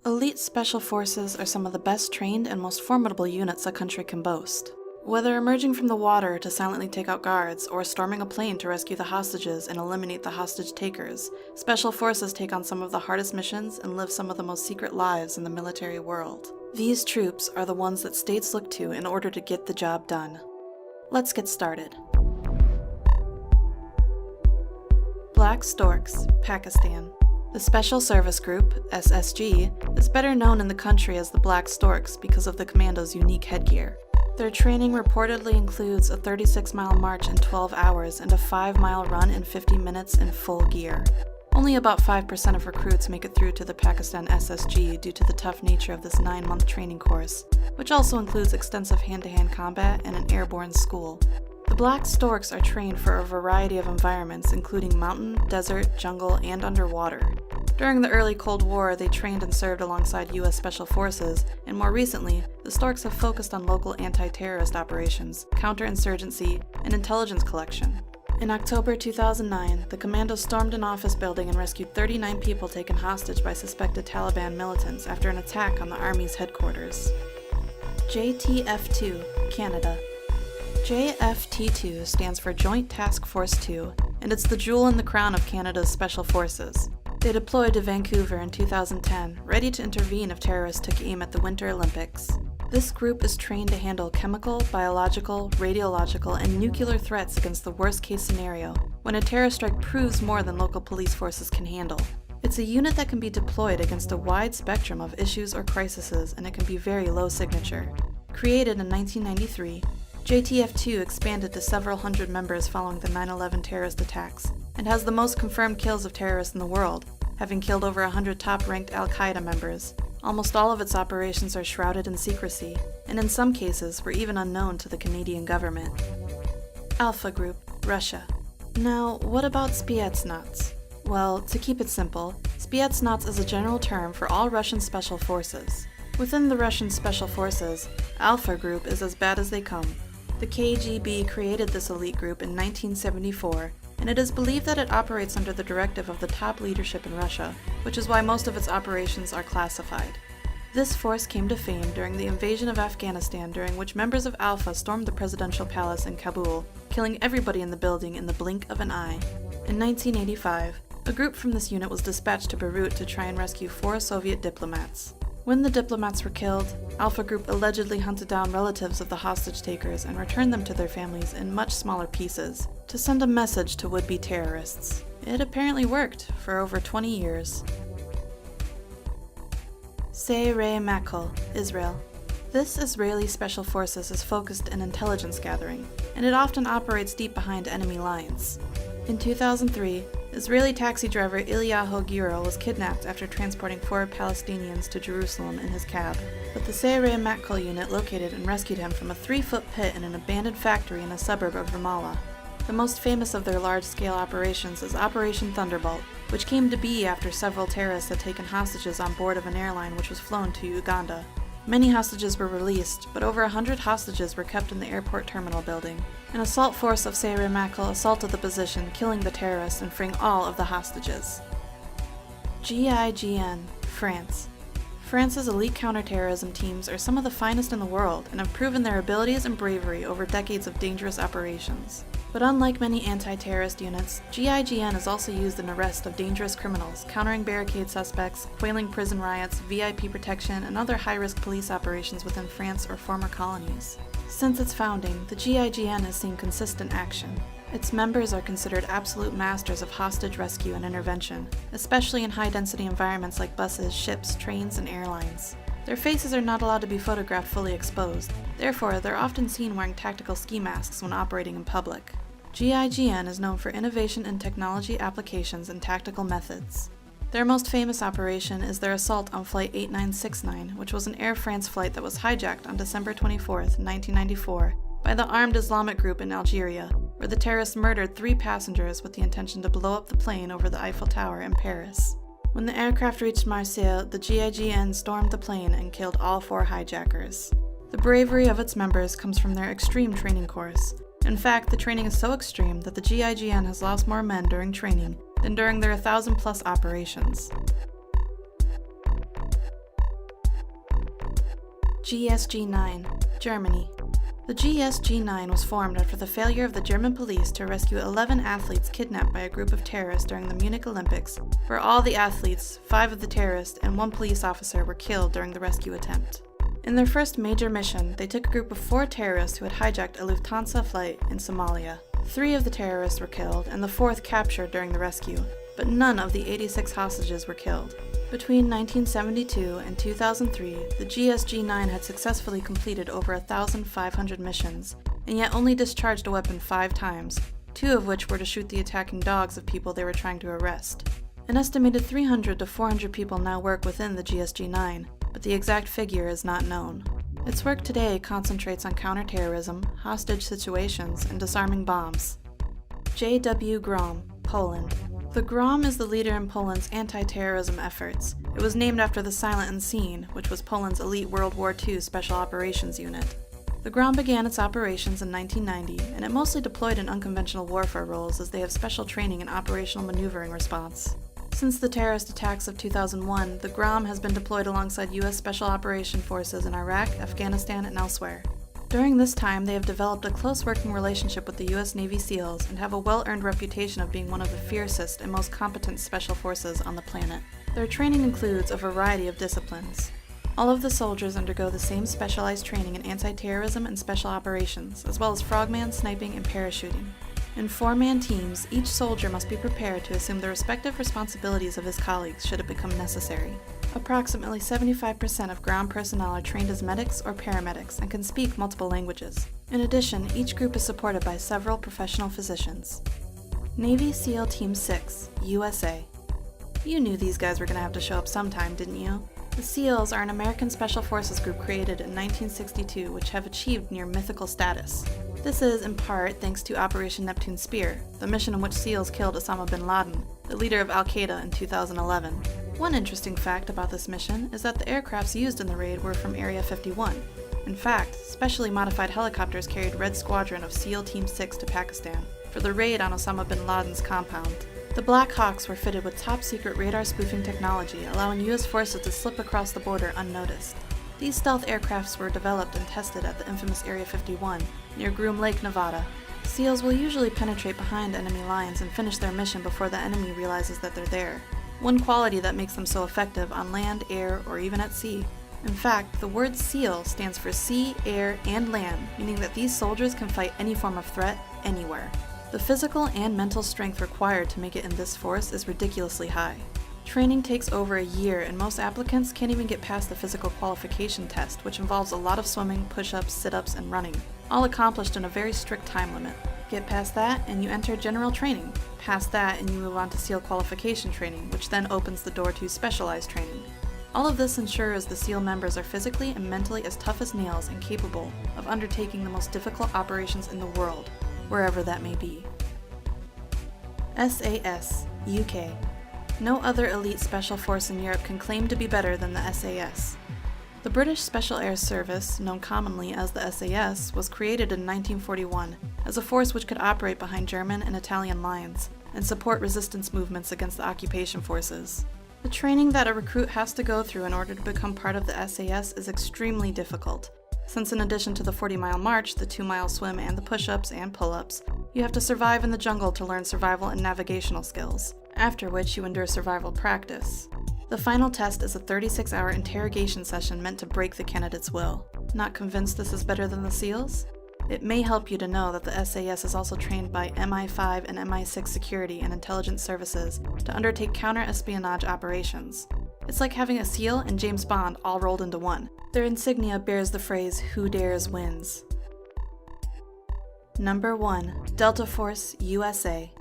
Elite Special Forces are some of the best trained and most formidable units a country can boast. Whether emerging from the water to silently take out guards, or storming a plane to rescue the hostages and eliminate the hostage takers, Special Forces take on some of the hardest missions and live some of the most secret lives in the military world. These troops are the ones that states look to in order to get the job done. Let's get started. Black Storks, Pakistan. The Special Service Group, SSG, is better known in the country as the Black Storks because of the commando's unique headgear. Their training reportedly includes a 36-mile march in 12 hours and a 5-mile run in 50 minutes in full gear. Only about 5% of recruits make it through to the Pakistan SSG due to the tough nature of this 9-month training course, which also includes extensive hand-to-hand combat and an airborne school. The Black Storks are trained for a variety of environments, including mountain, desert, jungle, and underwater. During the early Cold War, they trained and served alongside U.S. Special Forces, and more recently, the Storks have focused on local anti-terrorist operations, counterinsurgency, and intelligence collection. In October 2009, the commando stormed an office building and rescued 39 people taken hostage by suspected Taliban militants after an attack on the Army's headquarters. JTF-2, Canada. JFT-2 stands for Joint Task Force 2, and it's the jewel in the crown of Canada's Special Forces. They deployed to Vancouver in 2010, ready to intervene if terrorists took aim at the Winter Olympics. This group is trained to handle chemical, biological, radiological, and nuclear threats against the worst-case scenario, when a terror strike proves more than local police forces can handle. It's a unit that can be deployed against a wide spectrum of issues or crises, and it can be very low signature. Created in 1993, JTF-2 expanded to several hundred members following the 9/11 terrorist attacks, and has the most confirmed kills of terrorists in the world, having killed over 100 top-ranked Al-Qaeda members. Almost all of its operations are shrouded in secrecy, and in some cases were even unknown to the Canadian government. Alpha Group, Russia. Now, what about Spetsnaz? Well, to keep it simple, Spetsnaz is a general term for all Russian special forces. Within the Russian Special Forces, Alpha Group is as bad as they come. The KGB created this elite group in 1974, and it is believed that it operates under the directive of the top leadership in Russia, which is why most of its operations are classified. This force came to fame during the invasion of Afghanistan, during which members of Alpha stormed the presidential palace in Kabul, killing everybody in the building in the blink of an eye. In 1985, a group from this unit was dispatched to Beirut to try and rescue 4 Soviet diplomats. When the diplomats were killed, Alpha Group allegedly hunted down relatives of the hostage takers and returned them to their families in much smaller pieces, to send a message to would-be terrorists. It apparently worked for over 20 years. Sayeret Matkal, Israel. This Israeli Special Forces is focused in intelligence gathering, and it often operates deep behind enemy lines. In 2003, Israeli taxi driver Ilyahu Giro was kidnapped after transporting 4 Palestinians to Jerusalem in his cab, but the Sayeret Matkal unit located and rescued him from a 3-foot pit in an abandoned factory in a suburb of Ramallah. The most famous of their large-scale operations is Operation Thunderbolt, which came to be after several terrorists had taken hostages on board of an airline which was flown to Uganda. Many hostages were released, but over 100 hostages were kept in the airport terminal building. An assault force of Sayeret Matkal assaulted the position, killing the terrorists and freeing all of the hostages. GIGN, France. France's elite counterterrorism teams are some of the finest in the world and have proven their abilities and bravery over decades of dangerous operations. But unlike many anti-terrorist units, GIGN is also used in arrest of dangerous criminals, countering barricade suspects, quelling prison riots, VIP protection, and other high-risk police operations within France or former colonies. Since its founding, the GIGN has seen consistent action. Its members are considered absolute masters of hostage rescue and intervention, especially in high-density environments like buses, ships, trains, and airlines. Their faces are not allowed to be photographed fully exposed, therefore they're often seen wearing tactical ski masks when operating in public. GIGN is known for innovation in technology applications and tactical methods. Their most famous operation is their assault on Flight 8969, which was an Air France flight that was hijacked on December 24, 1994, by the armed Islamic group in Algeria, where the terrorists murdered 3 passengers with the intention to blow up the plane over the Eiffel Tower in Paris. When the aircraft reached Marseille, the GIGN stormed the plane and killed all 4 hijackers. The bravery of its members comes from their extreme training course. In fact, the training is so extreme that the GIGN has lost more men during training than during their 1,000-plus operations. GSG-9, Germany. The GSG-9 was formed after the failure of the German police to rescue 11 athletes kidnapped by a group of terrorists during the Munich Olympics, where all the athletes, 5 of the terrorists, and 1 police officer were killed during the rescue attempt. In their first major mission, they took a group of 4 terrorists who had hijacked a Lufthansa flight in Somalia. 3 of the terrorists were killed, and the 4th captured during the rescue, but none of the 86 hostages were killed. Between 1972 and 2003, the GSG-9 had successfully completed over 1,500 missions, and yet only discharged a weapon 5 times, 2 of which were to shoot the attacking dogs of people they were trying to arrest. An estimated 300 to 400 people now work within the GSG-9, but the exact figure is not known. Its work today concentrates on counterterrorism, hostage situations, and disarming bombs. J.W. Grom, Poland. The Grom is the leader in Poland's anti-terrorism efforts. It was named after the Silent Unseen, which was Poland's elite World War II Special Operations unit. The Grom began its operations in 1990, and it mostly deployed in unconventional warfare roles as they have special training in operational maneuvering response. Since the terrorist attacks of 2001, the Grom has been deployed alongside U.S. Special Operations Forces in Iraq, Afghanistan, and elsewhere. During this time, they have developed a close working relationship with the U.S. Navy SEALs and have a well-earned reputation of being one of the fiercest and most competent special forces on the planet. Their training includes a variety of disciplines. All of the soldiers undergo the same specialized training in anti-terrorism and special operations, as well as frogman, sniping, and parachuting. In 4-man teams, each soldier must be prepared to assume the respective responsibilities of his colleagues should it become necessary. Approximately 75% of ground personnel are trained as medics or paramedics and can speak multiple languages. In addition, each group is supported by several professional physicians. Navy SEAL Team 6, USA. You knew these guys were going to have to show up sometime, didn't you? The SEALs are an American Special Forces group created in 1962 which have achieved near mythical status. This is, in part, thanks to Operation Neptune Spear, the mission in which SEALs killed Osama bin Laden, the leader of Al-Qaeda in 2011. One interesting fact about this mission is that the aircrafts used in the raid were from Area 51. In fact, specially modified helicopters carried Red Squadron of SEAL Team 6 to Pakistan for the raid on Osama bin Laden's compound. The Black Hawks were fitted with top-secret radar spoofing technology, allowing U.S. forces to slip across the border unnoticed. These stealth aircrafts were developed and tested at the infamous Area 51, near Groom Lake, Nevada. SEALs will usually penetrate behind enemy lines and finish their mission before the enemy realizes that they're there. One quality that makes them so effective on land, air, or even at sea. In fact, the word SEAL stands for sea, air, and land, meaning that these soldiers can fight any form of threat, anywhere. The physical and mental strength required to make it in this force is ridiculously high. Training takes over a year, and most applicants can't even get past the physical qualification test, which involves a lot of swimming, push-ups, sit-ups, and running, all accomplished in a very strict time limit. Get past that, and you enter general training. Past that, and you move on to SEAL qualification training, which then opens the door to specialized training. All of this ensures the SEAL members are physically and mentally as tough as nails and capable of undertaking the most difficult operations in the world, wherever that may be. SAS, UK. No other elite special force in Europe can claim to be better than the SAS. The British Special Air Service, known commonly as the SAS, was created in 1941 as a force which could operate behind German and Italian lines and support resistance movements against the occupation forces. The training that a recruit has to go through in order to become part of the SAS is extremely difficult, since in addition to the 40-mile march, the 2-mile swim, and the push-ups and pull-ups, you have to survive in the jungle to learn survival and navigational skills, after which you endure survival practice. The final test is a 36-hour interrogation session meant to break the candidate's will. Not convinced this is better than the SEALs? It may help you to know that the SAS is also trained by MI5 and MI6 security and intelligence services to undertake counter-espionage operations. It's like having a SEAL and James Bond all rolled into one. Their insignia bears the phrase, "Who dares wins." Number 1. Delta Force, USA.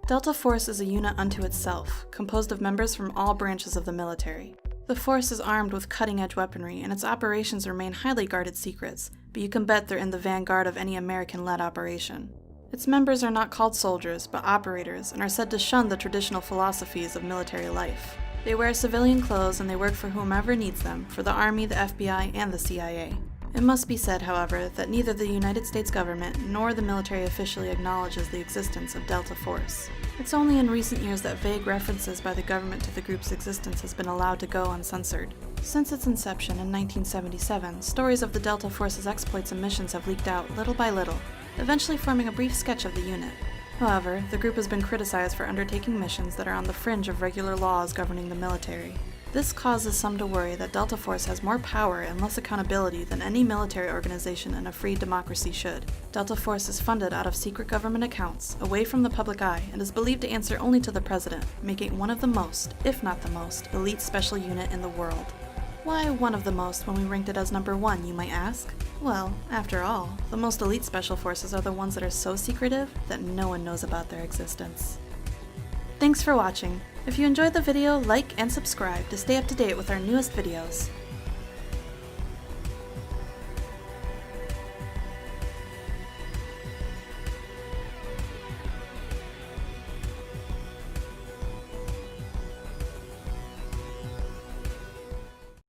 Delta Force is a unit unto itself, composed of members from all branches of the military. The force is armed with cutting-edge weaponry, and its operations remain highly guarded secrets, but you can bet they're in the vanguard of any American-led operation. Its members are not called soldiers, but operators, and are said to shun the traditional philosophies of military life. They wear civilian clothes and they work for whomever needs them, for the Army, the FBI, and the CIA. It must be said, however, that neither the United States government nor the military officially acknowledges the existence of Delta Force. It's only in recent years that vague references by the government to the group's existence has been allowed to go uncensored. Since its inception in 1977, stories of the Delta Force's exploits and missions have leaked out little by little, eventually forming a brief sketch of the unit. However, the group has been criticized for undertaking missions that are on the fringe of regular laws governing the military. This causes some to worry that Delta Force has more power and less accountability than any military organization in a free democracy should. Delta Force is funded out of secret government accounts, away from the public eye, and is believed to answer only to the president, making it one of the most, if not the most, elite special unit in the world. Why one of the most when we ranked it as number 1, you might ask? Well, after all, the most elite special forces are the ones that are so secretive that no one knows about their existence. Thanks for watching. If you enjoyed the video, like and subscribe to stay up to date with our newest videos.